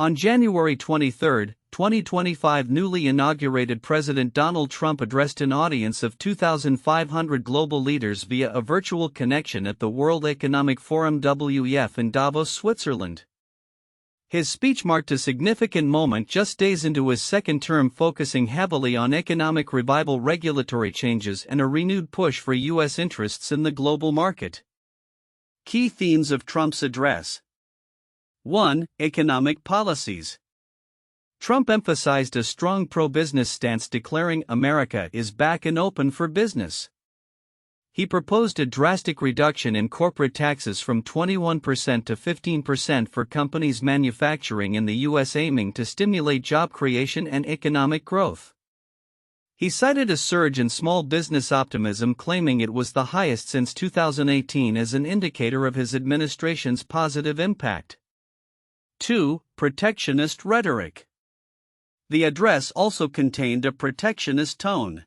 On January 23, 2025, newly inaugurated President Donald Trump addressed an audience of 2,500 global leaders via a virtual connection at the World Economic Forum WEF in Davos, Switzerland. His speech marked a significant moment just days into his second term, focusing heavily on economic revival, regulatory changes, and a renewed push for U.S. interests in the global market. Key themes of Trump's address. 1. Economic policies. Trump emphasized a strong pro-business stance, declaring America is back and open for business. He proposed a drastic reduction in corporate taxes from 21% to 15% for companies manufacturing in the U.S., aiming to stimulate job creation and economic growth. He cited a surge in small business optimism, claiming it was the highest since 2018 as an indicator of his administration's positive impact. 2. Protectionist rhetoric. The address also contained a protectionist tone,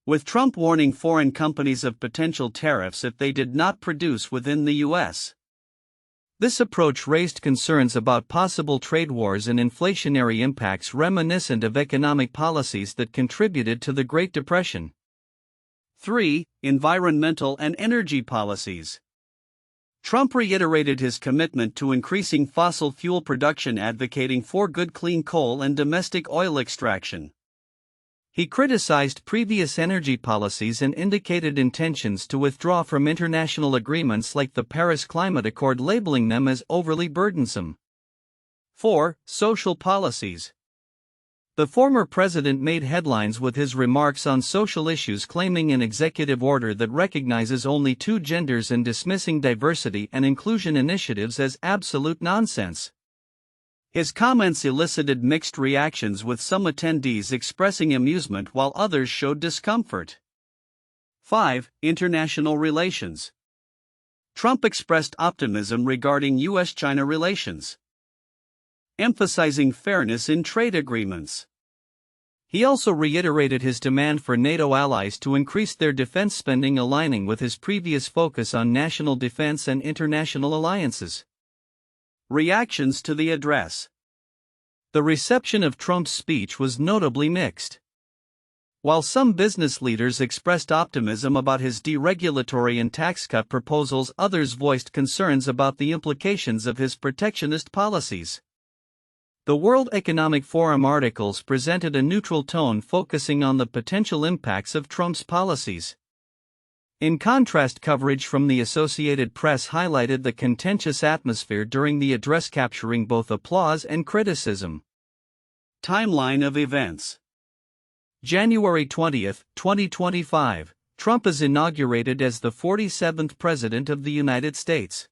with Trump warning foreign companies of potential tariffs if they did not produce within the U.S. This approach raised concerns about possible trade wars and inflationary impacts reminiscent of economic policies that contributed to the Great Depression. 3. Environmental and energy policies. Trump reiterated his commitment to increasing fossil fuel production, advocating for good clean coal and domestic oil extraction. He criticized previous energy policies and indicated intentions to withdraw from international agreements like the Paris Climate Accord, labeling them as overly burdensome. 4. Social policies. The former president made headlines with his remarks on social issues, claiming an executive order that recognizes only two genders and dismissing diversity and inclusion initiatives as absolute nonsense. His comments elicited mixed reactions, with some attendees expressing amusement while others showed discomfort. 5. International relations. Trump expressed optimism regarding U.S. China relations, emphasizing fairness in trade agreements. He also reiterated his demand for NATO allies to increase their defense spending, aligning with his previous focus on national defense and international alliances. Reactions to the address. The reception of Trump's speech was notably mixed. While some business leaders expressed optimism about his deregulatory and tax cut proposals, others voiced concerns about the implications of his protectionist policies. The World Economic Forum articles presented a neutral tone, focusing on the potential impacts of Trump's policies. In contrast, coverage from the Associated Press highlighted the contentious atmosphere during the address, capturing both applause and criticism. Timeline of events. January 20, 2025, Trump is inaugurated as the 47th President of the United States.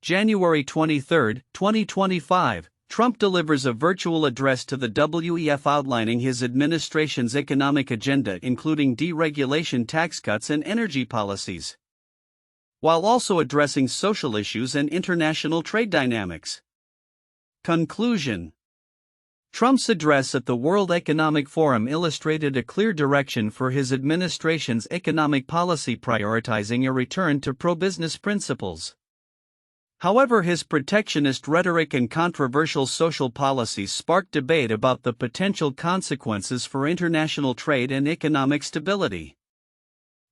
January 23, 2025, Trump delivers a virtual address to the WEF outlining his administration's economic agenda, including deregulation, tax cuts, and energy policies, while also addressing social issues and international trade dynamics. Conclusion. Trump's address at the World Economic Forum illustrated a clear direction for his administration's economic policy, prioritizing a return to pro-business principles. However, his protectionist rhetoric and controversial social policies sparked debate about the potential consequences for international trade and economic stability.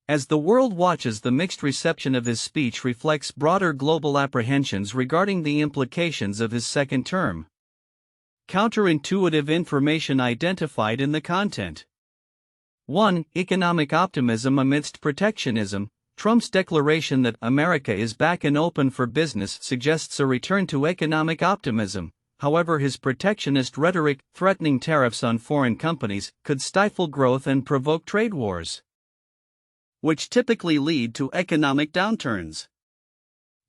As the world watches, the mixed reception of his speech reflects broader global apprehensions regarding the implications of his second term. Counterintuitive information identified in the content. 1. Economic optimism amidst protectionism. Trump's declaration that America is back and open for business suggests a return to economic optimism. However, his protectionist rhetoric, threatening tariffs on foreign companies, could stifle growth and provoke trade wars, which typically lead to economic downturns.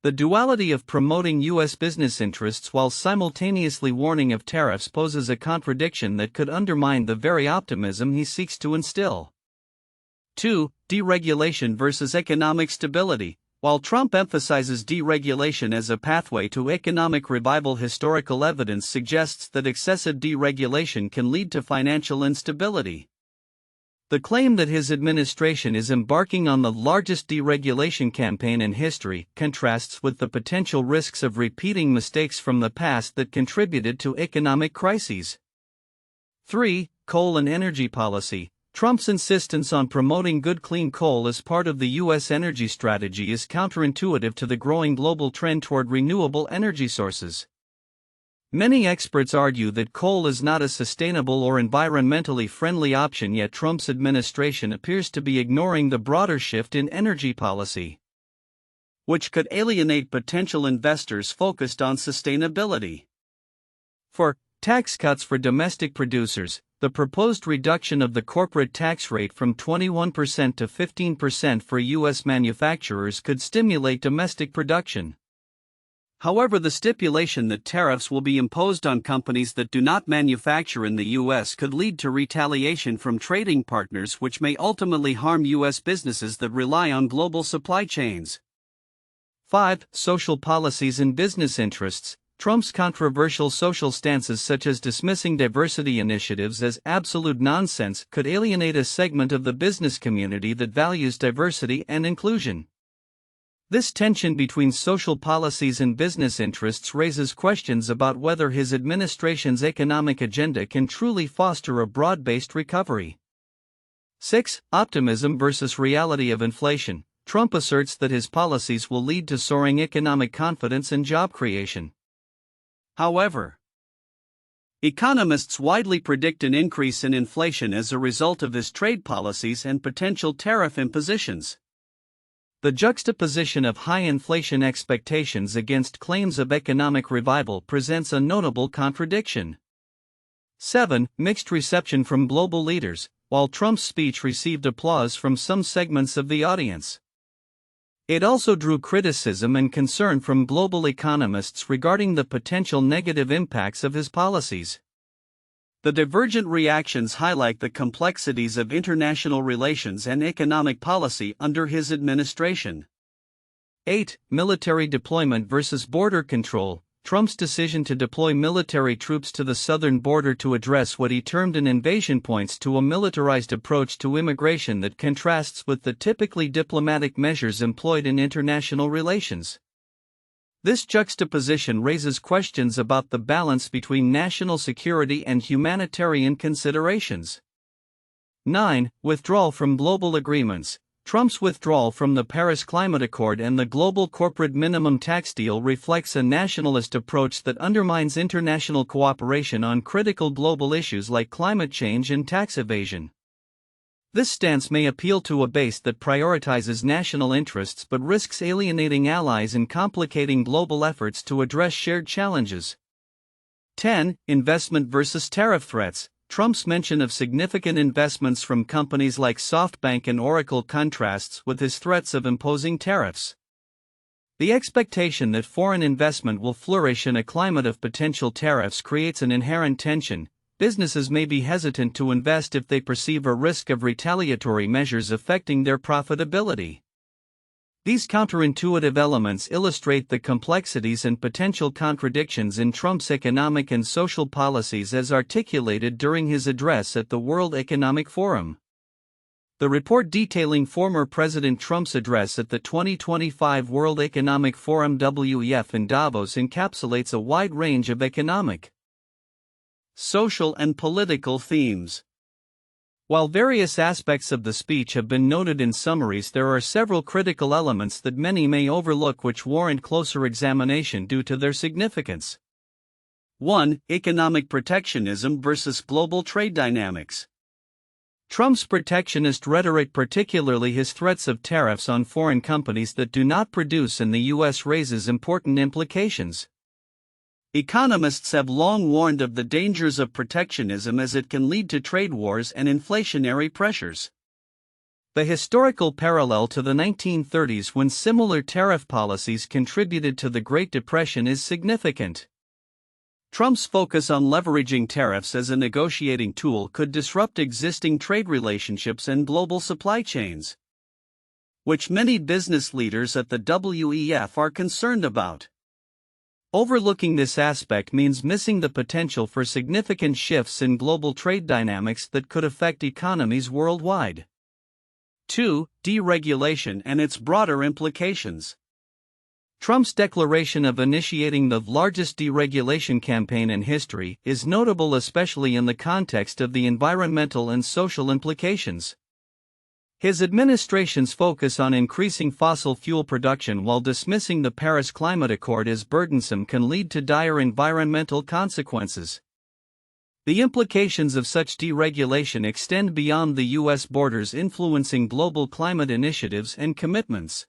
The duality of promoting U.S. business interests while simultaneously warning of tariffs poses a contradiction that could undermine the very optimism he seeks to instill. 2. Deregulation versus economic stability. While Trump emphasizes deregulation as a pathway to economic revival, historical evidence suggests that excessive deregulation can lead to financial instability. The claim that his administration is embarking on the largest deregulation campaign in history contrasts with the potential risks of repeating mistakes from the past that contributed to economic crises. 3. Coal and energy policy. Trump's insistence on promoting good clean coal as part of the U.S. energy strategy is counterintuitive to the growing global trend toward renewable energy sources. Many experts argue that coal is not a sustainable or environmentally friendly option, yet Trump's administration appears to be ignoring the broader shift in energy policy, which could alienate potential investors focused on sustainability. 4. Tax cuts for domestic producers. The proposed reduction of the corporate tax rate from 21% to 15% for U.S. manufacturers could stimulate domestic production. However, the stipulation that tariffs will be imposed on companies that do not manufacture in the U.S. could lead to retaliation from trading partners, which may ultimately harm U.S. businesses that rely on global supply chains. 5. Social policies and business interests. Trump's controversial social stances, such as dismissing diversity initiatives as absolute nonsense, could alienate a segment of the business community that values diversity and inclusion. This tension between social policies and business interests raises questions about whether his administration's economic agenda can truly foster a broad-based recovery. 6. Optimism versus reality of inflation. Trump asserts that his policies will lead to soaring economic confidence and job creation. However, economists widely predict an increase in inflation as a result of his trade policies and potential tariff impositions. The juxtaposition of high inflation expectations against claims of economic revival presents a notable contradiction. 7. Mixed reception from global leaders. While Trump's speech received applause from some segments of the audience, it also drew criticism and concern from global economists regarding the potential negative impacts of his policies. The divergent reactions highlight the complexities of international relations and economic policy under his administration. 8. Military deployment versus border control. Trump's decision to deploy military troops to the southern border to address what he termed an invasion points to a militarized approach to immigration that contrasts with the typically diplomatic measures employed in international relations. This juxtaposition raises questions about the balance between national security and humanitarian considerations. 9. Withdrawal from global agreements. Trump's withdrawal from the Paris Climate Accord and the global corporate minimum tax deal reflects a nationalist approach that undermines international cooperation on critical global issues like climate change and tax evasion. This stance may appeal to a base that prioritizes national interests but risks alienating allies and complicating global efforts to address shared challenges. 10. Investment versus tariff threats. Trump's mention of significant investments from companies like SoftBank and Oracle contrasts with his threats of imposing tariffs. The expectation that foreign investment will flourish in a climate of potential tariffs creates an inherent tension. Businesses may be hesitant to invest if they perceive a risk of retaliatory measures affecting their profitability. These counterintuitive elements illustrate the complexities and potential contradictions in Trump's economic and social policies as articulated during his address at the World Economic Forum. The report detailing former President Trump's address at the 2025 World Economic Forum (WEF) in Davos encapsulates a wide range of economic, social, and political themes. While various aspects of the speech have been noted in summaries, there are several critical elements that many may overlook which warrant closer examination due to their significance. 1. Economic protectionism versus global trade dynamics. Trump's protectionist rhetoric, particularly his threats of tariffs on foreign companies that do not produce in the U.S., raises important implications. Economists have long warned of the dangers of protectionism as it can lead to trade wars and inflationary pressures. The historical parallel to the 1930s, when similar tariff policies contributed to the Great Depression, is significant. Trump's focus on leveraging tariffs as a negotiating tool could disrupt existing trade relationships and global supply chains, which many business leaders at the WEF are concerned about. Overlooking this aspect means missing the potential for significant shifts in global trade dynamics that could affect economies worldwide. 2. Deregulation and its broader implications. Trump's declaration of initiating the largest deregulation campaign in history is notable, especially in the context of the environmental and social implications. His administration's focus on increasing fossil fuel production while dismissing the Paris Climate Accord as burdensome can lead to dire environmental consequences. The implications of such deregulation extend beyond the U.S. borders, influencing global climate initiatives and commitments.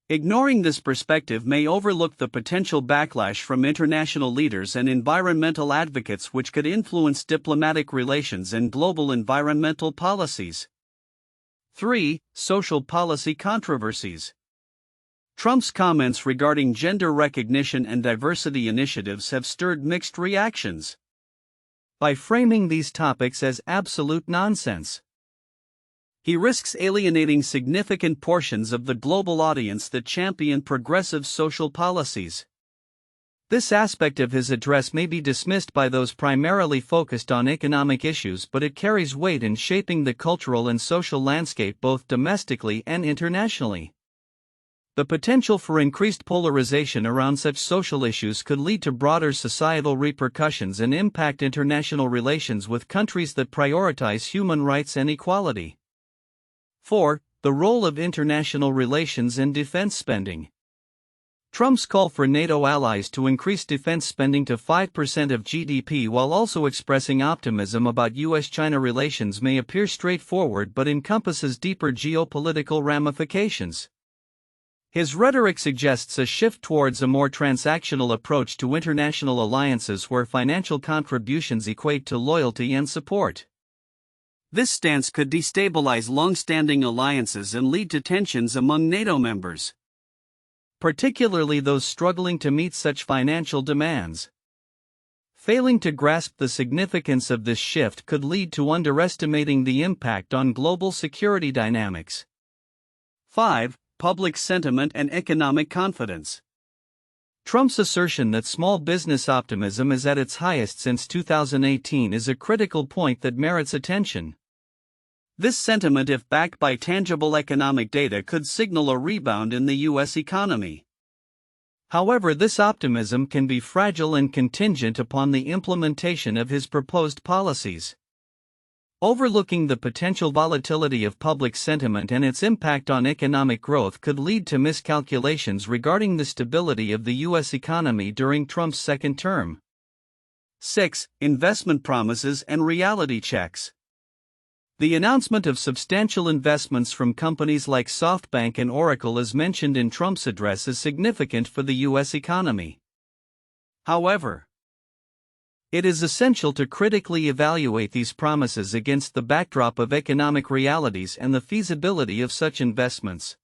Ignoring this perspective may overlook the potential backlash from international leaders and environmental advocates, which could influence diplomatic relations and global environmental policies. 3. Social policy controversies. Trump's comments regarding gender recognition and diversity initiatives have stirred mixed reactions. By framing these topics as absolute nonsense, he risks alienating significant portions of the global audience that champion progressive social policies. This aspect of his address may be dismissed by those primarily focused on economic issues, but it carries weight in shaping the cultural and social landscape both domestically and internationally. The potential for increased polarization around such social issues could lead to broader societal repercussions and impact international relations with countries that prioritize human rights and equality. 4. The role of international relations and defense spending. Trump's call for NATO allies to increase defense spending to 5% of GDP while also expressing optimism about U.S. China relations may appear straightforward but encompasses deeper geopolitical ramifications. His rhetoric suggests a shift towards a more transactional approach to international alliances where financial contributions equate to loyalty and support. This stance could destabilize long-standing alliances and lead to tensions among NATO members, particularly those struggling to meet such financial demands. Failing to grasp the significance of this shift could lead to underestimating the impact on global security dynamics. 5. Public sentiment and economic confidence. Trump's assertion that small business optimism is at its highest since 2018 is a critical point that merits attention. This sentiment, if backed by tangible economic data, could signal a rebound in the U.S. economy. However, this optimism can be fragile and contingent upon the implementation of his proposed policies. Overlooking the potential volatility of public sentiment and its impact on economic growth could lead to miscalculations regarding the stability of the U.S. economy during Trump's second term. 6. Investment promises and reality checks. The announcement of substantial investments from companies like SoftBank and Oracle, as mentioned in Trump's address, is significant for the U.S. economy. However, it is essential to critically evaluate these promises against the backdrop of economic realities and the feasibility of such investments.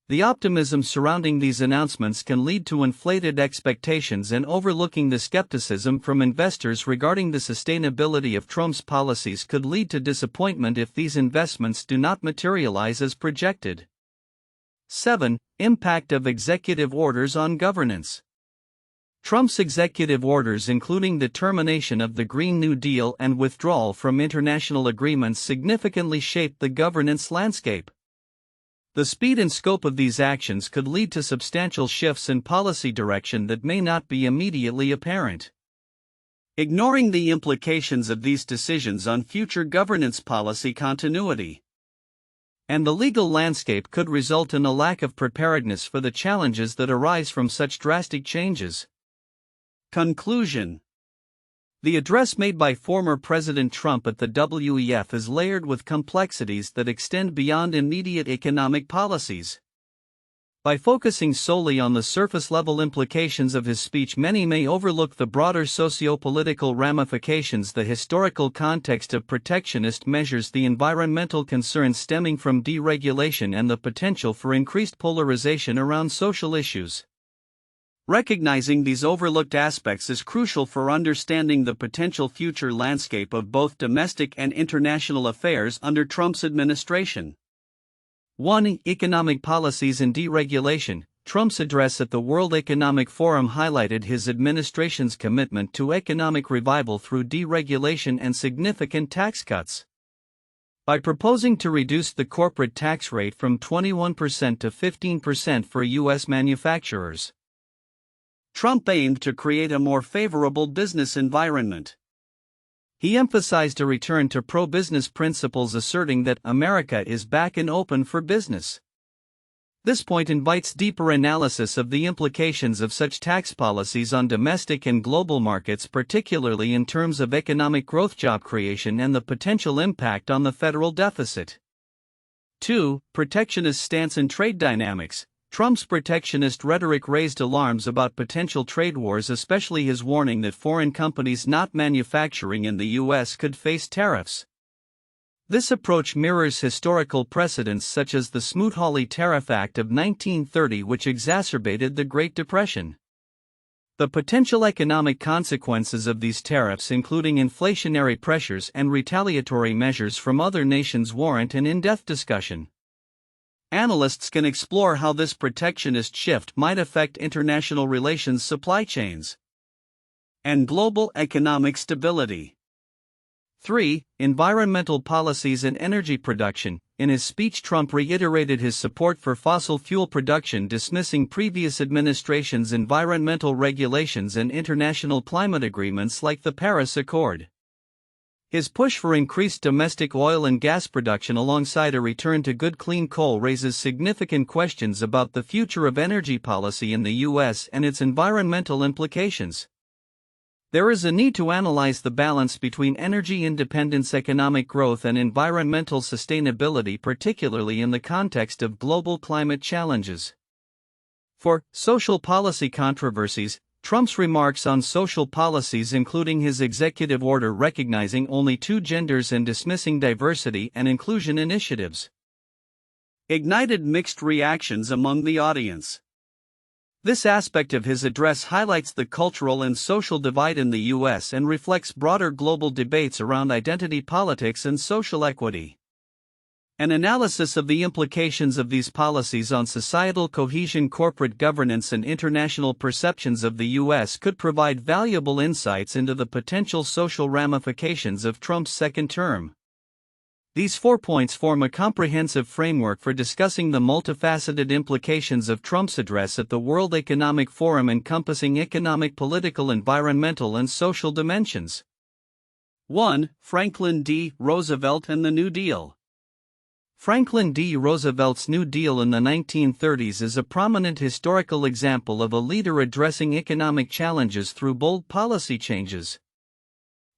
The optimism surrounding these announcements can lead to inflated expectations, and overlooking the skepticism from investors regarding the sustainability of Trump's policies could lead to disappointment if these investments do not materialize as projected. 7. Impact of executive orders on governance. Trump's executive orders, including the termination of the Green New Deal and withdrawal from international agreements, significantly shaped the governance landscape. The speed and scope of these actions could lead to substantial shifts in policy direction that may not be immediately apparent. Ignoring the implications of these decisions on future governance policy continuity and the legal landscape could result in a lack of preparedness for the challenges that arise from such drastic changes. Conclusion. The address made by former President Trump at the WEF is layered with complexities that extend beyond immediate economic policies. By focusing solely on the surface-level implications of his speech, many may overlook the broader socio-political ramifications, the historical context of protectionist measures, the environmental concerns stemming from deregulation, and the potential for increased polarization around social issues. Recognizing these overlooked aspects is crucial for understanding the potential future landscape of both domestic and international affairs under Trump's administration. 1. Economic policies and deregulation. Trump's address at the World Economic Forum highlighted his administration's commitment to economic revival through deregulation and significant tax cuts. By proposing to reduce the corporate tax rate from 21% to 15% for U.S. manufacturers, Trump aimed to create a more favorable business environment. He emphasized a return to pro-business principles, asserting that America is back and open for business. This point invites deeper analysis of the implications of such tax policies on domestic and global markets, particularly in terms of economic growth, job creation, and the potential impact on the federal deficit. 2. Protectionist stance and trade dynamics. Trump's protectionist rhetoric raised alarms about potential trade wars, especially his warning that foreign companies not manufacturing in the U.S. could face tariffs. This approach mirrors historical precedents such as the Smoot-Hawley Tariff Act of 1930, which exacerbated the Great Depression. The potential economic consequences of these tariffs, including inflationary pressures and retaliatory measures from other nations, warrant an in-depth discussion. Analysts can explore how this protectionist shift might affect international relations, supply chains, and global economic stability. 3. Environmental policies and energy production. In his speech, Trump reiterated his support for fossil fuel production, dismissing previous administrations' environmental regulations and international climate agreements like the Paris Accord. His push for increased domestic oil and gas production alongside a return to good clean coal raises significant questions about the future of energy policy in the U.S. and its environmental implications. There is a need to analyze the balance between energy independence, economic growth, and environmental sustainability, particularly in the context of global climate challenges. 4. Social policy controversies. Trump's remarks on social policies, including his executive order recognizing only 2 genders and dismissing diversity and inclusion initiatives, ignited mixed reactions among the audience. This aspect of his address highlights the cultural and social divide in the U.S. and reflects broader global debates around identity politics and social equity. An analysis of the implications of these policies on societal cohesion, corporate governance, and international perceptions of the U.S. could provide valuable insights into the potential social ramifications of Trump's second term. These 4 points form a comprehensive framework for discussing the multifaceted implications of Trump's address at the World Economic Forum, encompassing economic, political, environmental, and social dimensions. 1. Franklin D. Roosevelt and the New Deal. Franklin D. Roosevelt's New Deal in the 1930s is a prominent historical example of a leader addressing economic challenges through bold policy changes.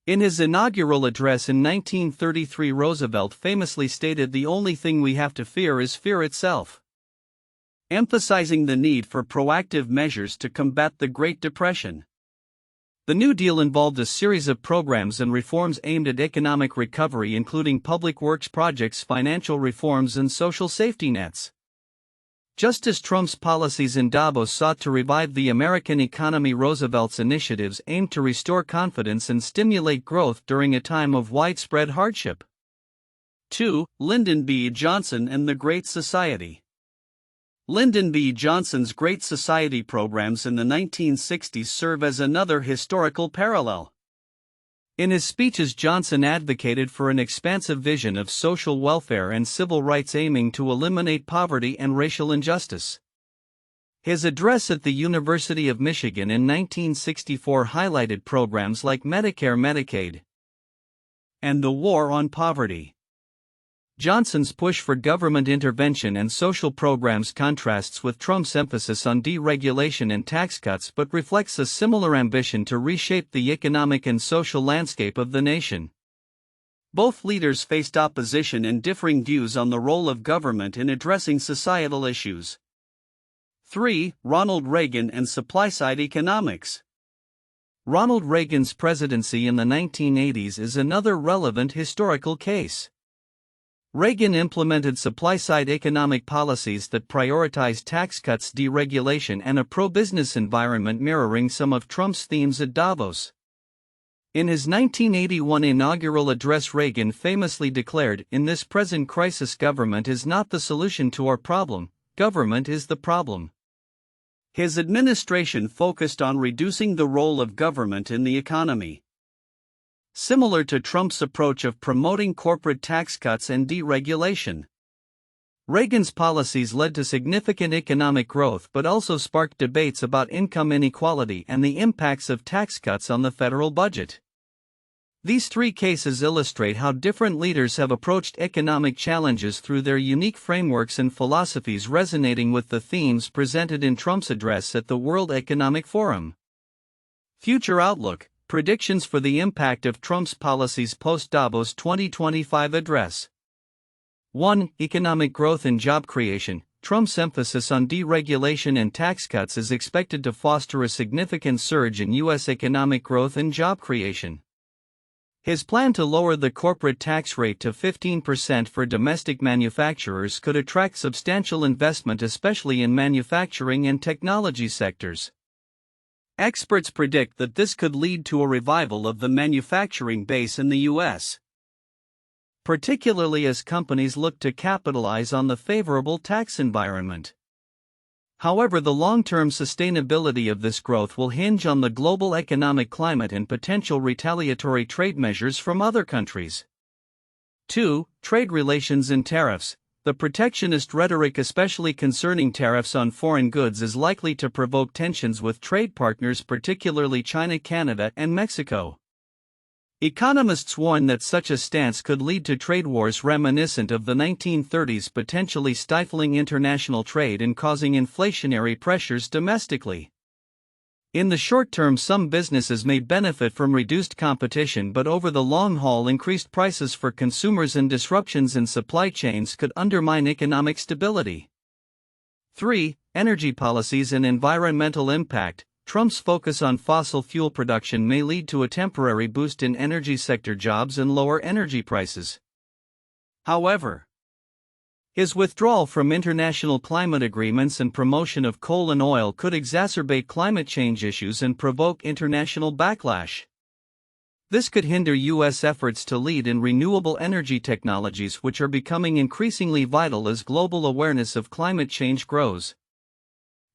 In his inaugural address in 1933, Roosevelt famously stated, "The only thing we have to fear is fear itself," emphasizing the need for proactive measures to combat the Great Depression. The New Deal involved a series of programs and reforms aimed at economic recovery, including public works projects, financial reforms, and social safety nets. Just as Trump's policies in Davos sought to revive the American economy, Roosevelt's initiatives aimed to restore confidence and stimulate growth during a time of widespread hardship. 2. Lyndon B. Johnson and the Great Society. Lyndon B. Johnson's Great Society programs in the 1960s serve as another historical parallel. In his speeches, Johnson advocated for an expansive vision of social welfare and civil rights aiming to eliminate poverty and racial injustice. His address at the University of Michigan in 1964 highlighted programs like Medicare, Medicaid, and the war on poverty. Johnson's push for government intervention and social programs contrasts with Trump's emphasis on deregulation and tax cuts, but reflects a similar ambition to reshape the economic and social landscape of the nation. Both leaders faced opposition and differing views on the role of government in addressing societal issues. 3. Ronald Reagan and supply-side economics. Ronald Reagan's presidency in the 1980s is another relevant historical case. Reagan implemented supply-side economic policies that prioritized tax cuts, deregulation, and a pro-business environment, mirroring some of Trump's themes at Davos. In his 1981 inaugural address, Reagan famously declared, "In this present crisis, government is not the solution to our problem, government is the problem." His administration focused on reducing the role of government in the economy. Similar to Trump's approach of promoting corporate tax cuts and deregulation, Reagan's policies led to significant economic growth but also sparked debates about income inequality and the impacts of tax cuts on the federal budget. These three cases illustrate how different leaders have approached economic challenges through their unique frameworks and philosophies, resonating with the themes presented in Trump's address at the World Economic Forum. Future outlook: predictions for the impact of Trump's policies post-Davos 2025 address. 1. Economic growth and job creation. Trump's emphasis on deregulation and tax cuts is expected to foster a significant surge in U.S. economic growth and job creation. His plan to lower the corporate tax rate to 15% for domestic manufacturers could attract substantial investment, especially in manufacturing and technology sectors. Experts predict that this could lead to a revival of the manufacturing base in the U.S., particularly as companies look to capitalize on the favorable tax environment. However, the long-term sustainability of this growth will hinge on the global economic climate and potential retaliatory trade measures from other countries. 2. Trade relations and tariffs. The protectionist rhetoric, especially concerning tariffs on foreign goods, is likely to provoke tensions with trade partners, particularly China, Canada, and Mexico. Economists warn that such a stance could lead to trade wars reminiscent of the 1930s, potentially stifling international trade and causing inflationary pressures domestically. In the short term, some businesses may benefit from reduced competition, but over the long haul, increased prices for consumers and disruptions in supply chains could undermine economic stability. 3. Energy policies and environmental impact. Trump's focus on fossil fuel production may lead to a temporary boost in energy sector jobs and lower energy prices. However, his withdrawal from international climate agreements and promotion of coal and oil could exacerbate climate change issues and provoke international backlash. This could hinder U.S. efforts to lead in renewable energy technologies, which are becoming increasingly vital as global awareness of climate change grows.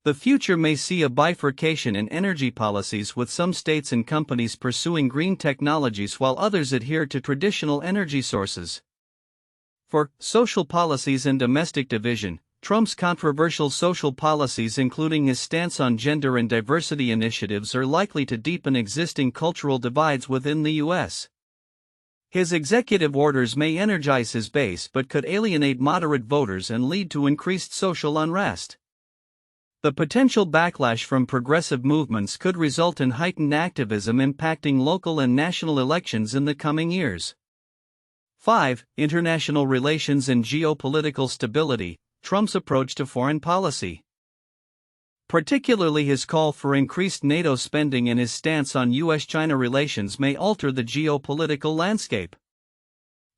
The future may see a bifurcation in energy policies, with some states and companies pursuing green technologies while others adhere to traditional energy sources. 4. Social policies and domestic division. Trump's controversial social policies, including his stance on gender and diversity initiatives, are likely to deepen existing cultural divides within the U.S. His executive orders may energize his base but could alienate moderate voters and lead to increased social unrest. The potential backlash from progressive movements could result in heightened activism impacting local and national elections in the coming years. 5. International relations and geopolitical stability. Trump's approach to foreign policy, particularly his call for increased NATO spending and his stance on U.S. China relations, may alter the geopolitical landscape.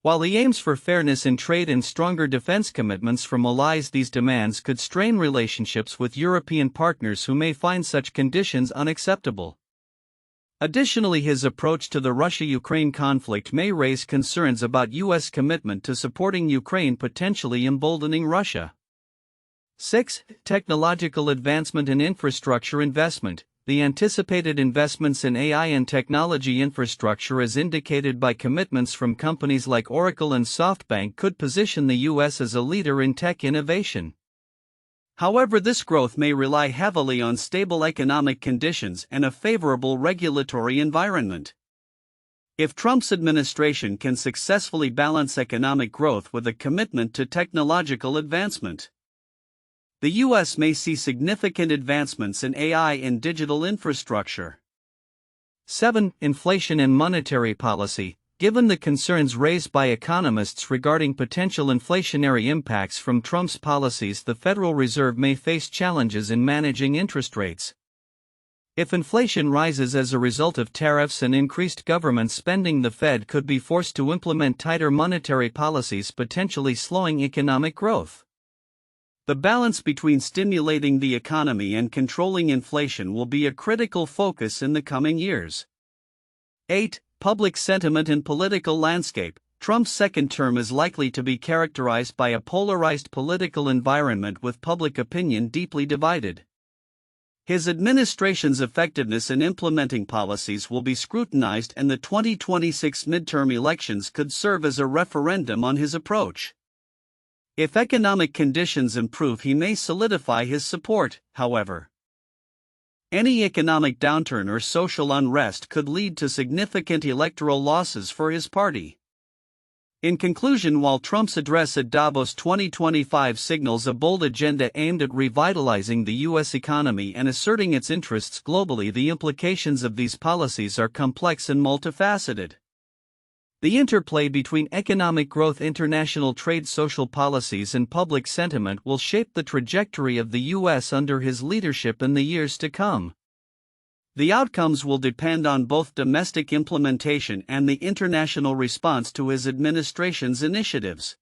While he aims for fairness in trade and stronger defense commitments from allies, these demands could strain relationships with European partners who may find such conditions unacceptable. Additionally, his approach to the Russia-Ukraine conflict may raise concerns about U.S. commitment to supporting Ukraine, potentially emboldening Russia. 6. Technological advancement and infrastructure investment. The anticipated investments in AI and technology infrastructure, as indicated by commitments from companies like Oracle and SoftBank, could position the U.S. as a leader in tech innovation. However, this growth may rely heavily on stable economic conditions and a favorable regulatory environment. If Trump's administration can successfully balance economic growth with a commitment to technological advancement, the U.S. may see significant advancements in AI and digital infrastructure. 7. Inflation and monetary policy. Given the concerns raised by economists regarding potential inflationary impacts from Trump's policies, the Federal Reserve may face challenges in managing interest rates. If inflation rises as a result of tariffs and increased government spending, the Fed could be forced to implement tighter monetary policies, potentially slowing economic growth. The balance between stimulating the economy and controlling inflation will be a critical focus in the coming years. 8. Public sentiment and political landscape. Trump's second term is likely to be characterized by a polarized political environment, with public opinion deeply divided. His administration's effectiveness in implementing policies will be scrutinized, and the 2026 midterm elections could serve as a referendum on his approach. If economic conditions improve, he may solidify his support, however. Any economic downturn or social unrest could lead to significant electoral losses for his party. In conclusion, while Trump's address at Davos 2025 signals a bold agenda aimed at revitalizing the U.S. economy and asserting its interests globally, the implications of these policies are complex and multifaceted. The interplay between economic growth, international trade, social policies, and public sentiment will shape the trajectory of the U.S. under his leadership in the years to come. The outcomes will depend on both domestic implementation and the international response to his administration's initiatives.